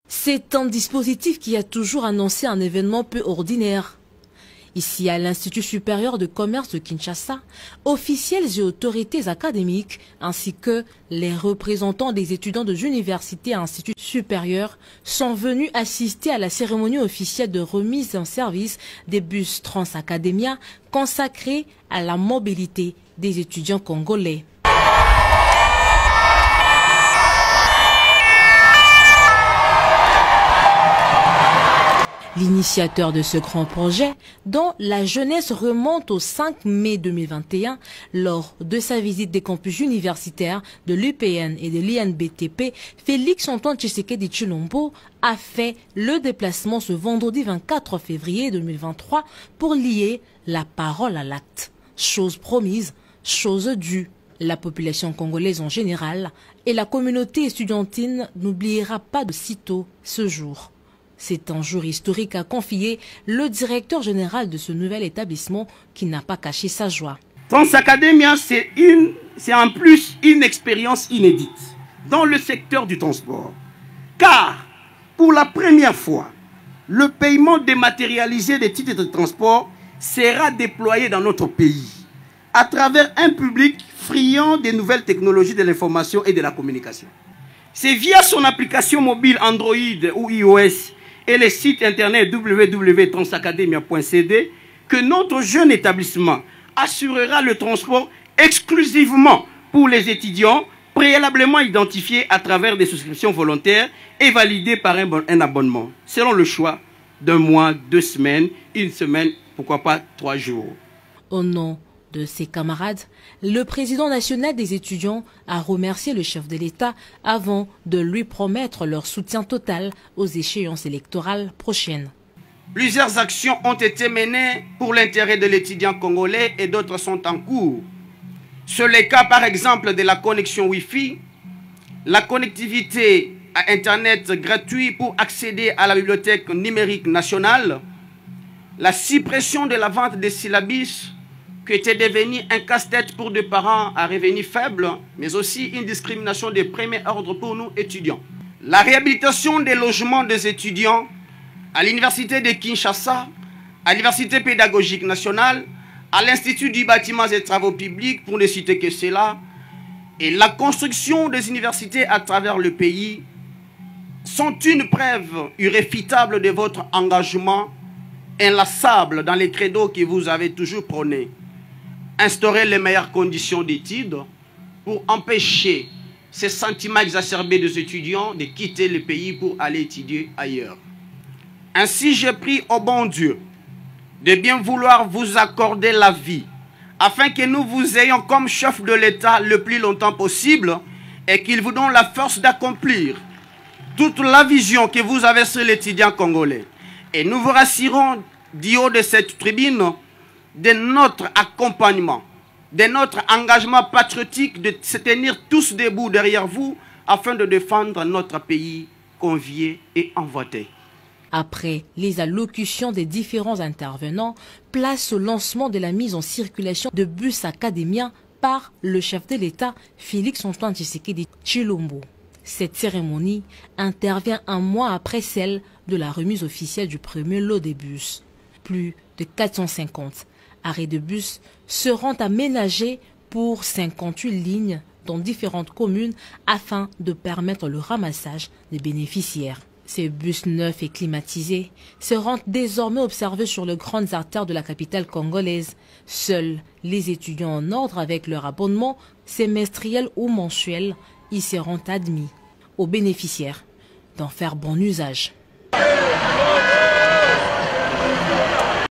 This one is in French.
C'est un dispositif qui a toujours annoncé un événement peu ordinaire. Ici, à l'Institut supérieur de commerce de Kinshasa, officiels et autorités académiques, ainsi que les représentants des étudiants de l'université et instituts supérieurs, sont venus assister à la cérémonie officielle de remise en service des bus Transacademia consacrés à la mobilité des étudiants congolais. L'initiateur de ce grand projet, dont la jeunesse remonte au 5 mai 2021, lors de sa visite des campus universitaires de l'UPN et de l'INBTP, Félix-Antoine Tshisekedi Tshilombo a fait le déplacement ce vendredi 24 février 2023 pour lier la parole à l'acte. Chose promise, chose due. La population congolaise en général et la communauté estudiantine n'oubliera pas de sitôt ce jour. C'est un jour historique, a confié le directeur général de ce nouvel établissement qui n'a pas caché sa joie. Transacademia, c'est en plus une expérience inédite dans le secteur du transport. Car, pour la première fois, le paiement dématérialisé des titres de transport sera déployé dans notre pays à travers un public friand des nouvelles technologies de l'information et de la communication. C'est via son application mobile Android ou iOS et le site internet www.transacademia.cd que notre jeune établissement assurera le transport exclusivement pour les étudiants préalablement identifiés à travers des souscriptions volontaires et validées par un abonnement, selon le choix d'un mois, 2 semaines, 1 semaine, pourquoi pas 3 jours. Au nom de ses camarades, le président national des étudiants a remercié le chef de l'État avant de lui promettre leur soutien total aux échéances électorales prochaines. Plusieurs actions ont été menées pour l'intérêt de l'étudiant congolais et d'autres sont en cours. C'est le cas par exemple de la connexion Wi-Fi, la connectivité à Internet gratuite pour accéder à la bibliothèque numérique nationale, la suppression de la vente des syllabus qui était devenu un casse-tête pour des parents à revenus faibles, mais aussi une discrimination de premier ordre pour nous étudiants. La réhabilitation des logements des étudiants à l'université de Kinshasa, à l'université pédagogique nationale, à l'Institut du bâtiment et travaux publics, pour ne citer que cela, et la construction des universités à travers le pays sont une preuve irréfutable de votre engagement inlassable dans les credos que vous avez toujours prônés. Instaurer les meilleures conditions d'études pour empêcher ces sentiments exacerbés des étudiants de quitter le pays pour aller étudier ailleurs. Ainsi, je prie au bon Dieu de bien vouloir vous accorder la vie afin que nous vous ayons comme chef de l'État le plus longtemps possible et qu'il vous donne la force d'accomplir toute la vision que vous avez sur l'étudiant congolais. Et nous vous rassurons du haut de cette tribune de notre accompagnement, de notre engagement patriotique de se tenir tous debout derrière vous afin de défendre notre pays convié et envoûté. Après les allocutions des différents intervenants, place au lancement de la mise en circulation de bus académiens par le chef de l'État, Félix-Antoine Tshisekedi Tshilombo. Cette cérémonie intervient un mois après celle de la remise officielle du premier lot des bus. Plus de 450 arrêts de bus seront aménagés pour 58 lignes dans différentes communes afin de permettre le ramassage des bénéficiaires. Ces bus neufs et climatisés seront désormais observés sur les grandes artères de la capitale congolaise. Seuls les étudiants en ordre avec leur abonnement semestriel ou mensuel y seront admis. Aux bénéficiaires d'en faire bon usage.